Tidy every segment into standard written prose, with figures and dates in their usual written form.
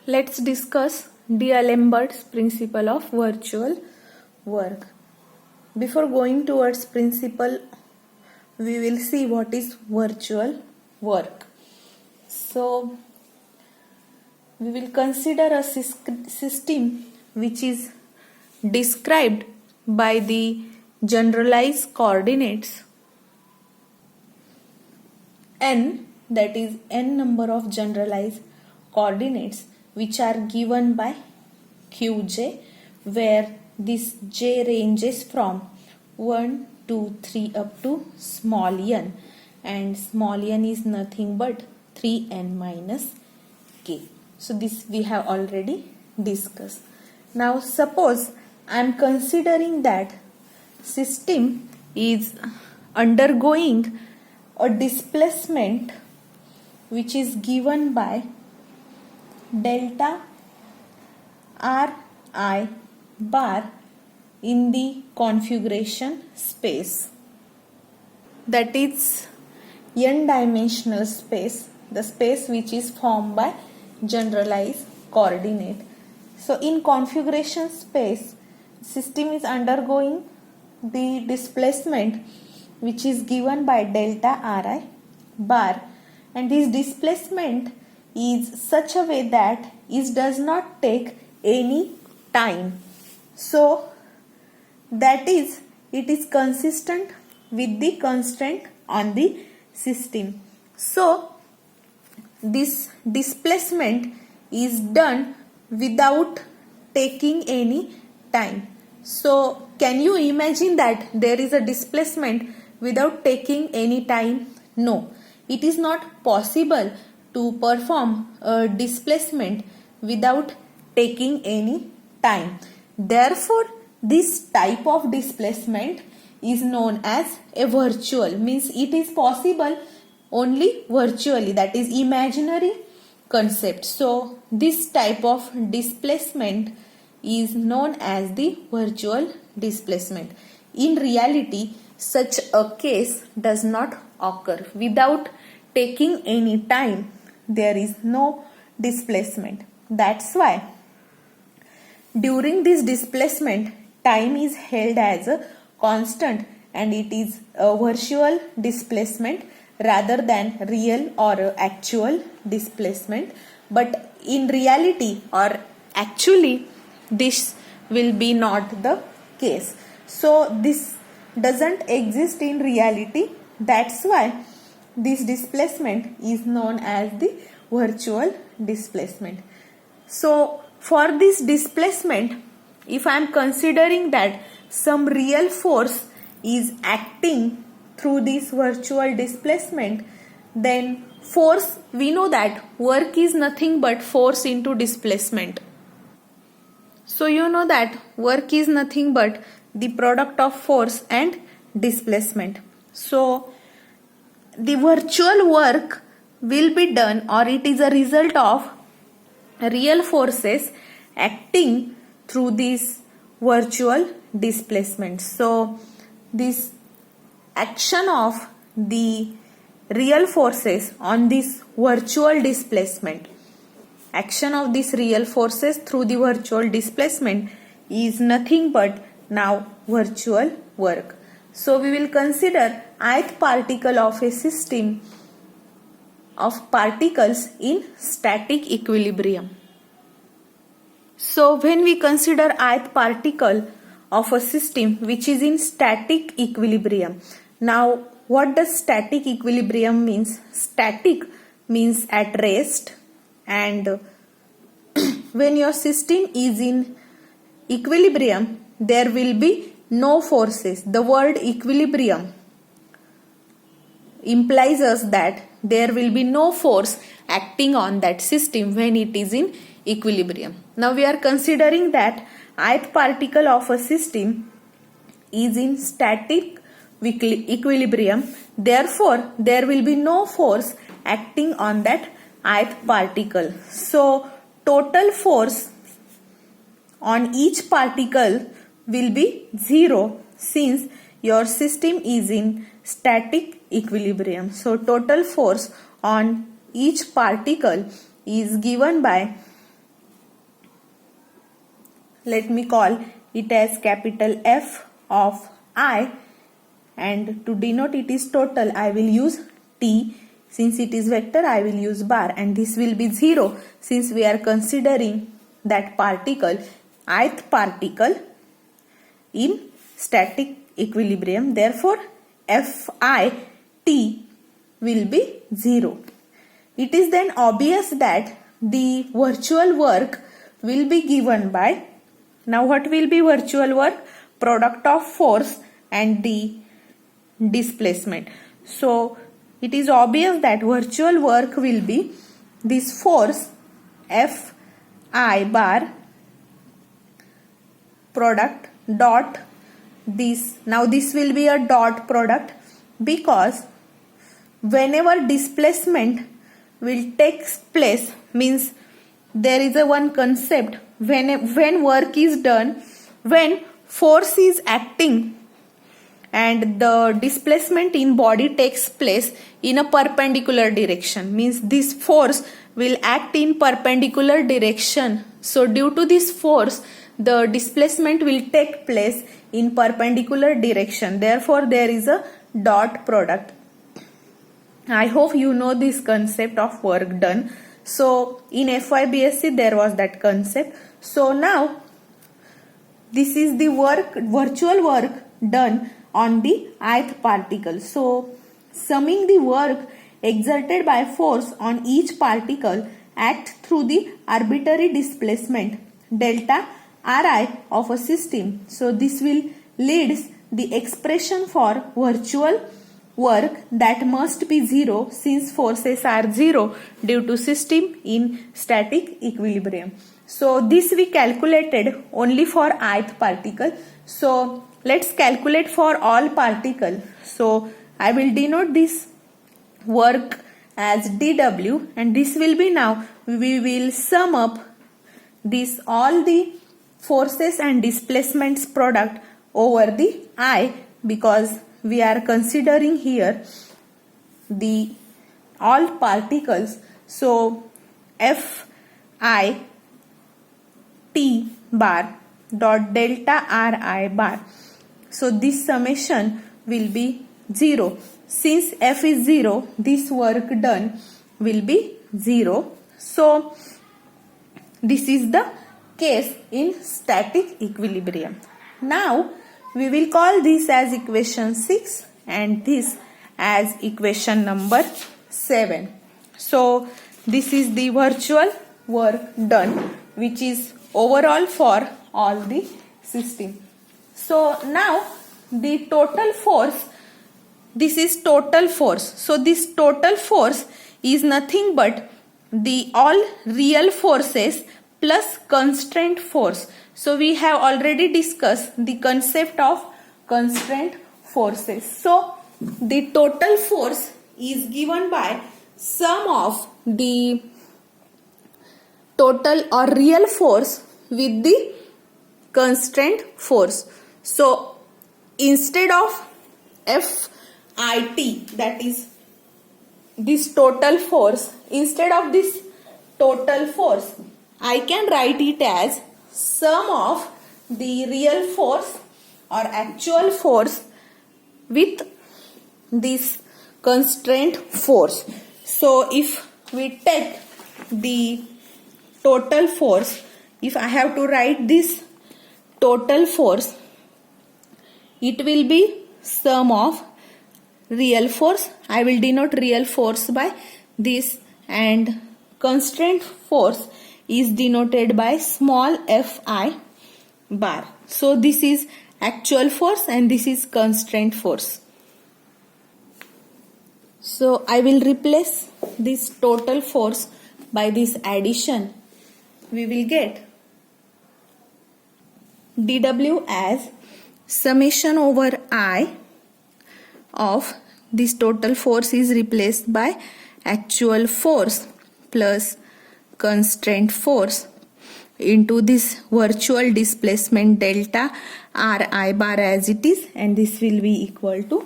let's discuss D'Alembert's principle of virtual work. Before going towards principle, we will see what is virtual work. So, we will consider a system which is described by the generalized coordinates n, that is n number of generalized coordinates which are given by Qj, where this j ranges from 1, 2, 3 up to small n, and small n is nothing but 3n minus k. So this we have already discussed. Now suppose I am considering that system is undergoing a displacement which is given by delta Ri bar in the configuration space, that is n-dimensional space, the space which is formed by generalized coordinate. So in configuration space, system is undergoing the displacement which is given by delta Ri bar, and this displacement is such a way that it does not take any time. So that is, it is consistent with the constraint on the system. So this displacement is done without taking any time. So can you imagine that there is a displacement without taking any time? No, it is not possible to perform a displacement without taking any time. Therefore, this type of displacement is known as a virtual, means it is possible only virtually, that is imaginary concept. So this type of displacement is known as the virtual displacement. In reality, such a case does not occur. Without taking any time, there is no displacement. That's why during this displacement, time is held as a constant, and it is a virtual displacement rather than real or actual displacement. But in reality or actually, this will be not the case. So this doesn't exist in reality. That's why this displacement is known as the virtual displacement. So for this displacement, if I am considering that some real force is acting through this virtual displacement, then force, we know that work is nothing but force into displacement. So you know that work is nothing but the product of force and displacement. So the virtual work will be done, or it is a result of real forces acting through this virtual displacement. So this action of the real forces on this virtual displacement, action of these real forces through the virtual displacement is nothing but now virtual work. So we will consider ith particle of a system of particles in static equilibrium. So when we consider ith particle of a system which is in static equilibrium, now what does static equilibrium means? Static means at rest, and when your system is in equilibrium, there will be no forces. The word equilibrium implies us that there will be no force acting on that system when it is in equilibrium. Now we are considering that ith particle of a system is in static equilibrium. Therefore, there will be no force acting on that ith particle. So total force on each particle will be 0 since your system is in static equilibrium. So total force on each particle is given by let me call it as capital F of I, and to denote it is total I will use T. Since it is vector I will use bar, and this will be 0 since we are considering that particle, ith particle in static equilibrium. Therefore Fit will be 0. It is then obvious that the virtual work will be given by, now what will be virtual work? Product of force and the displacement. So it is obvious that virtual work will be this force Fi bar product dot this. Now this will be a dot product because whenever displacement will take place, means there is a one concept when work is done, when force is acting and the displacement in body takes place in a perpendicular direction, means this force will act in perpendicular direction. So due to this force the displacement will take place in perpendicular direction. Therefore there is a dot product. I hope you know this concept of work done. So in FYBSc there was that concept. So now this is the virtual work done on the ith particle. So summing the work exerted by force on each particle act through the arbitrary displacement delta Ri of a system. So this will leads the expression for virtual work that must be 0 since forces are 0 due to system in static equilibrium. So this we calculated only for ith particle. So let's calculate for all particle. So I will denote this work as dW, and this will be, now we will sum up this all the forces and displacements product over the I, because we are considering here the all particles. So Fi T bar dot delta Ri bar. So this summation will be 0. Since F is 0, this work done will be 0. So this is the case in static equilibrium. Now we will call this as equation 6 and this as equation number 7. So this is the virtual work done, which is overall for all the system. So now the total force, this is total force. So this total force is nothing but the all real forces plus constraint force. So we have already discussed the concept of constraint forces. So the total force is given by sum of the total or real force with the constraint force. So instead of Fit, that is this total force, instead of this total force I can write it as sum of the real force or actual force with this constraint force. So if we take the total force, if I have to write this total force, it will be sum of real force. I will denote real force by this, and constraint force is denoted by small Fi bar. So this is actual force and this is constraint force. So I will replace this total force by this addition. We will get dW as summation over I of this total force is replaced by actual force plus constraint force into this virtual displacement delta Ri bar as it is, and this will be equal to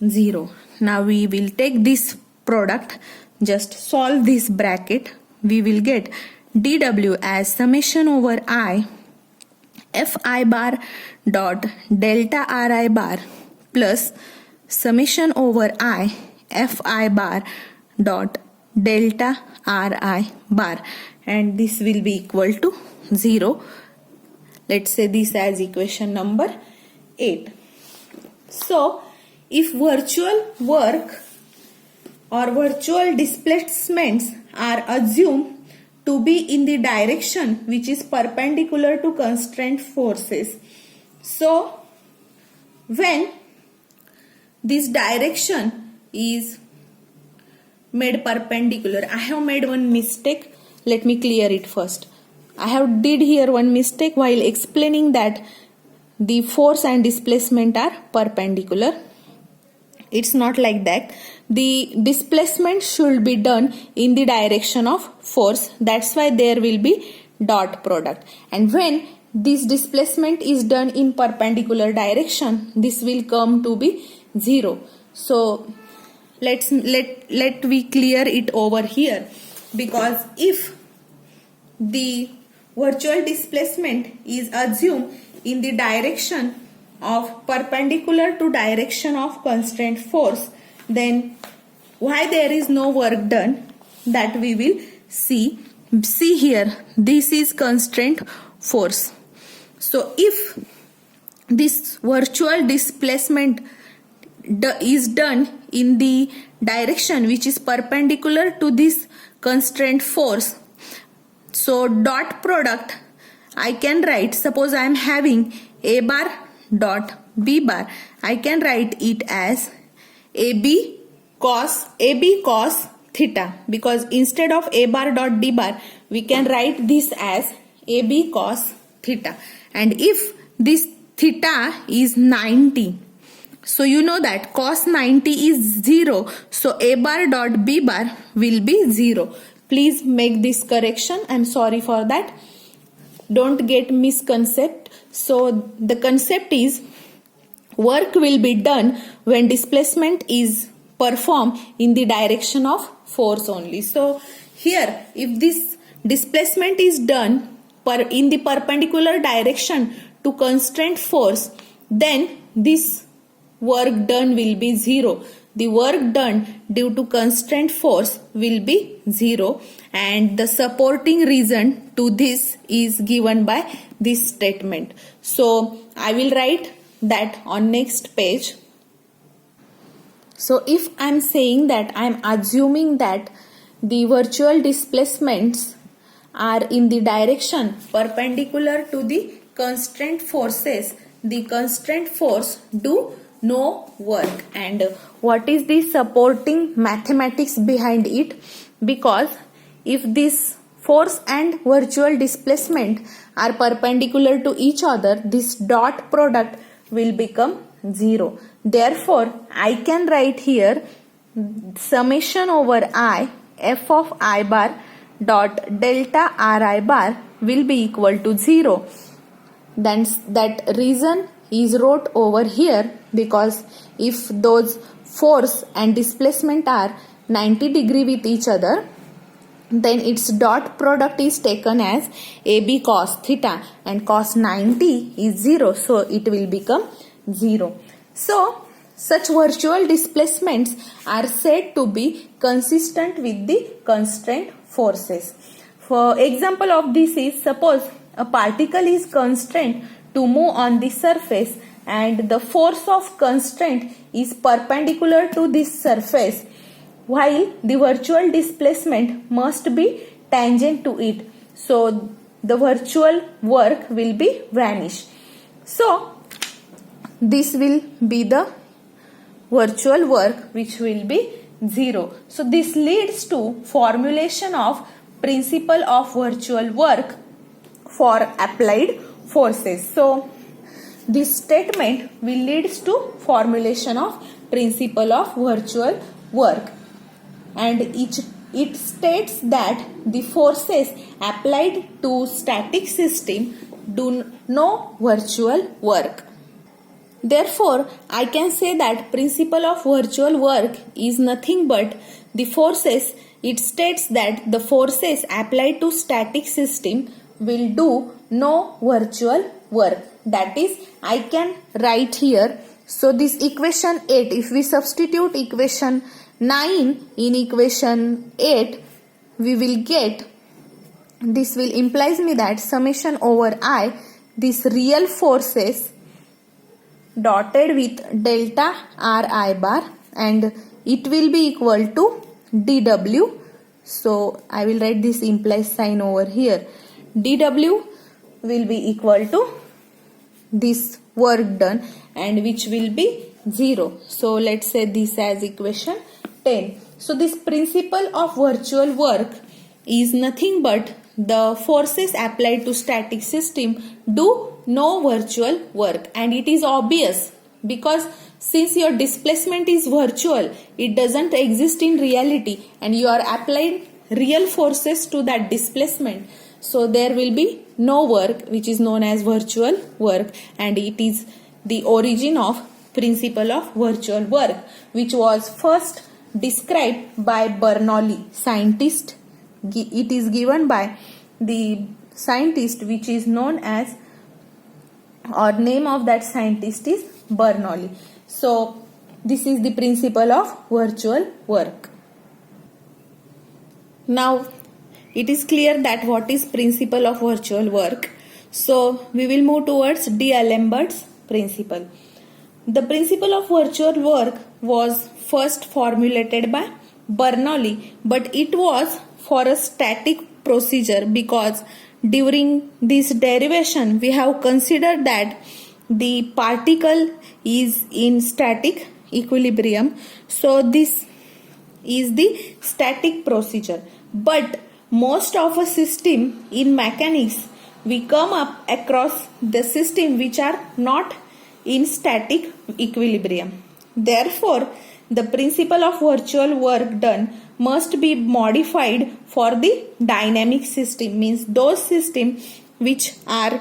0. Now we will take this product, just solve this bracket. We will get dW as summation over I Fi bar dot delta Ri bar plus summation over I Fi bar dot delta Ri bar, and this will be equal to 0. Let's say this as equation number 8. So if virtual work or virtual displacements are assumed to be in the direction which is perpendicular to constraint forces, so when this direction is made perpendicular, I have made one mistake. Let me clear it first. I have did here one mistake while explaining that the force and displacement are perpendicular. It's not like that. The displacement should be done in the direction of force. That's why there will be dot product. And when this displacement is done in perpendicular direction, this will come to be 0. So let we clear it over here, because if the virtual displacement is assumed in the direction of perpendicular to direction of constraint force, then why there is no work done, that we will see. See here, this is constraint force. So if this virtual displacement is done in the direction which is perpendicular to this constraint force, so dot product I can write, suppose I am having A bar dot B bar, I can write it as AB cos theta, because instead of A bar dot B bar we can write this as AB cos theta. And if this theta is 90, so you know that cos 90 is 0, so A bar dot B bar will be 0. Please make this correction. I am sorry for that. Don't get misconcept. So the concept is work will be done when displacement is performed in the direction of force only. So here, if this displacement is done in the perpendicular direction to constraint force, then this work done will be 0. The work done due to constraint force will be 0, and the supporting reason to this is given by this statement. So I will write that on next page. So if I am saying that I am assuming that the virtual displacements are in the direction perpendicular to the constraint forces, the constraint force do no work. And what is the supporting mathematics behind it? Because if this force and virtual displacement are perpendicular to each other, this dot product will become 0. Therefore, I can write here summation over I f of I bar dot delta Ri bar will be equal to 0. Then that reason is wrote over here, because if those force and displacement are 90 degree with each other, then its dot product is taken as AB cos theta, and cos 90 is 0, so it will become 0. So such virtual displacements are said to be consistent with the constraint forces. For example of this is, suppose a particle is constrained to move on the surface and the force of constraint is perpendicular to this surface, while the virtual displacement must be tangent to it. So the virtual work will be vanish. So this will be the virtual work which will be 0. So this leads to formulation of principle of virtual work for applied forces. So this statement will lead to formulation of principle of virtual work, and it states that the forces applied to static system do no virtual work. Therefore, I can say that principle of virtual work is nothing but the forces. It states that the forces applied to static system will do no virtual work. That is, I can write here. So this equation 8, if we substitute equation 9 in equation 8, we will get, this will implies me that summation over I, this real forces dotted with delta Ri bar, and it will be equal to dW. So I will write this implies sign over here. dW will be equal to this work done, and which will be 0. So let's say this as equation 10. So this principle of virtual work is nothing but the forces applied to static system do no virtual work, and it is obvious because since your displacement is virtual, it doesn't exist in reality, and you are applying real forces to that displacement. So there will be no work, which is known as virtual work, and it is the origin of principle of virtual work, which was first described by Bernoulli, scientist. It is given by the scientist which is known as, or name of that scientist is Bernoulli. So this is the principle of virtual work. Now it is clear that what is principle of virtual work. So we will move towards D'Alembert's principle. The principle of virtual work was first formulated by Bernoulli, but it was for a static procedure because during this derivation we have considered that the particle is in static equilibrium. So this is the static procedure. But most of a system in mechanics, we come up across the system which are not in static equilibrium. Therefore, the principle of virtual work done must be modified for the dynamic system, means those systems which are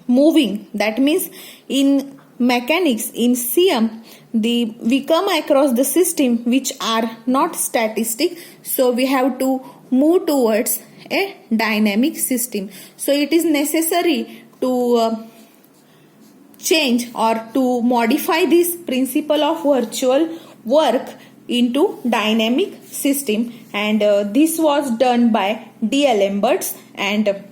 moving. That means in mechanics, in CM, we come across the system which are not static, so we have to move towards a dynamic system. So it is necessary to change or to modify this principle of virtual work into dynamic system, and this was done by D'Alembert, and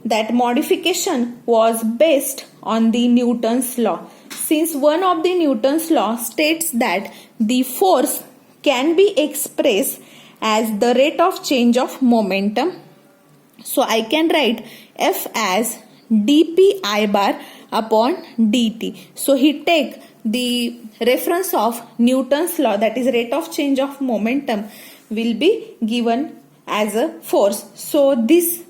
that modification was based on the Newton's law. Since one of the Newton's law states that the force can be expressed as the rate of change of momentum, so I can write F as dp I bar upon dt. So he take the reference of Newton's law, that is rate of change of momentum, will be given as a force. So this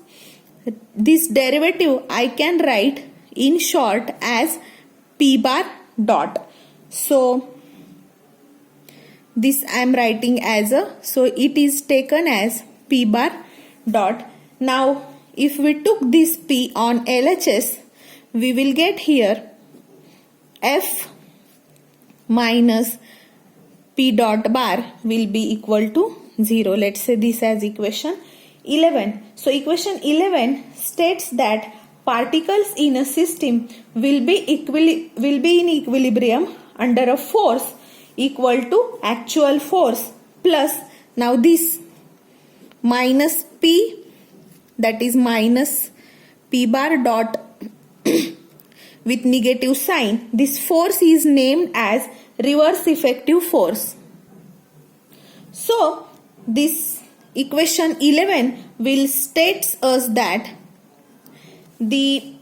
derivative I can write in short as p bar dot. So this I am writing as so it is taken as p bar dot. Now if we took this p on LHS, we will get here F minus p dot bar will be equal to 0. Let's say this as equation 11. So equation 11 states that particles in a system will be in equilibrium under a force equal to actual force plus, now this minus p, that is minus p bar dot with negative sign, this force is named as reverse effective force. So this equation 11 will states us that the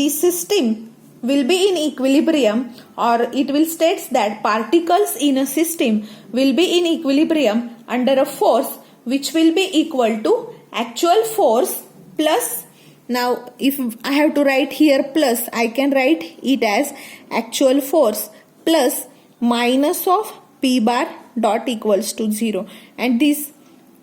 system will be in equilibrium, or it will states that particles in a system will be in equilibrium under a force which will be equal to actual force plus, now if I have to write here plus, I can write it as actual force plus minus of p bar dot equals to 0, and this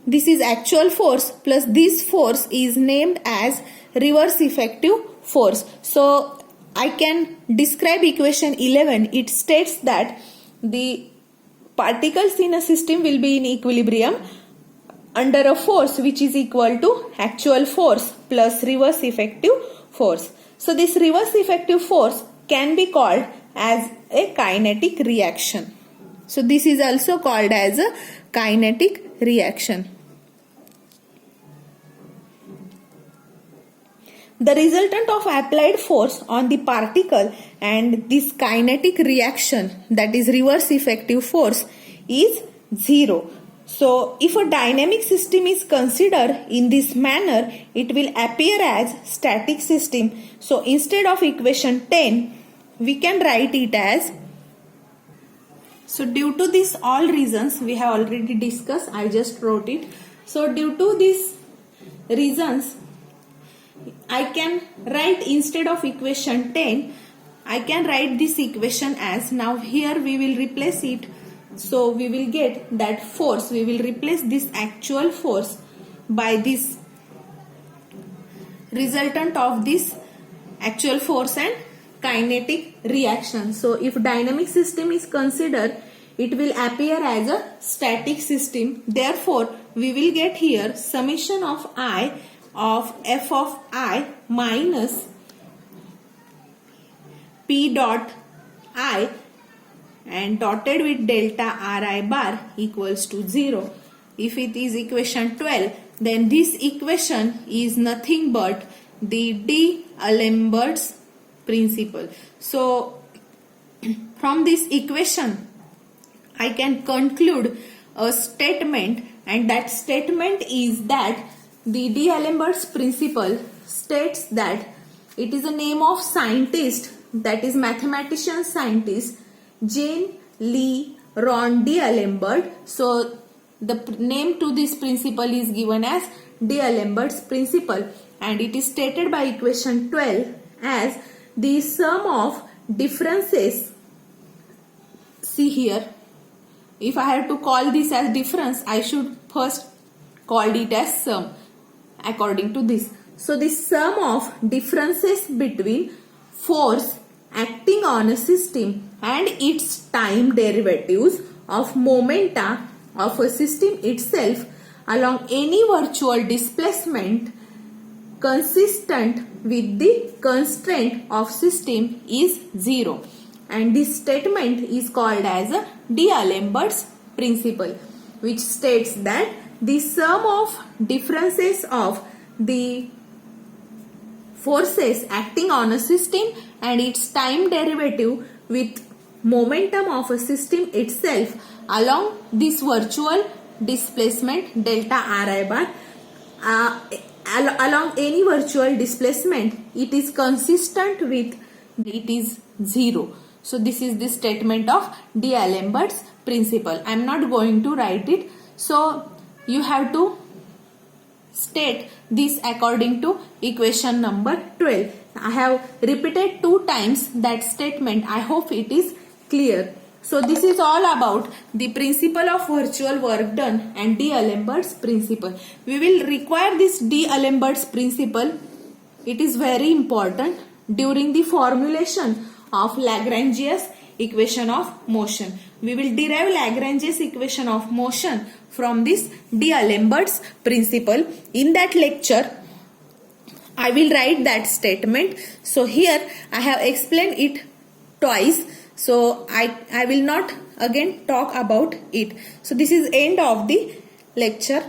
is actual force plus this force is named as reverse effective force. So I can describe equation 11. It states that the particles in a system will be in equilibrium under a force which is equal to actual force plus reverse effective force. So this reverse effective force can be called as a kinetic reaction. So this is also called as a kinetic reaction. The resultant of applied force on the particle and this kinetic reaction, that is reverse effective force, is 0. So if a dynamic system is considered in this manner, it will appear as static system. So instead of equation 10, we can write it as. So due to this all reasons we have already discussed, I just wrote it. So due to these reasons, I can write instead of equation 10, I can write this equation as, now here we will replace it. So we will get that force, we will replace this actual force by this resultant of this actual force and kinetic reaction. So if dynamic system is considered, it will appear as a static system. Therefore, we will get here summation of I of f of I minus P dot I and dotted with delta Ri bar equals to 0. If it is equation 12, then this equation is nothing but the D'Alembert's principle. So from this equation, I can conclude a statement, and that statement is that the D'Alembert's principle states that it is a name of scientist, that is mathematician scientist Jean Le Rond D'Alembert. So the name to this principle is given as D'Alembert's principle, and it is stated by equation 12 as the sum of differences. See here, if I have to call this as difference, I should first call it as sum according to this. So the sum of differences between force acting on a system and its time derivatives of momenta of a system itself along any virtual displacement consistent with the constraint of system is 0. And this statement is called as a D'Alembert's principle, which states that the sum of differences of the forces acting on a system and its time derivative with momentum of a system itself along this virtual displacement delta Ri bar along any virtual displacement, it is consistent with, it is 0. So this is the statement of D'Alembert's principle. I am not going to write it. So you have to state this according to equation number 12. I have repeated 2 times that statement. I hope it is clear. So this is all about the principle of virtual work done and D'Alembert's principle. We will require this D'Alembert's principle. It is very important during the formulation of Lagrange's equation of motion. We will derive Lagrange's equation of motion from this D'Alembert's principle. In that lecture, I will write that statement. So here I have explained it twice. So I will not again talk about it. So this is end of the lecture.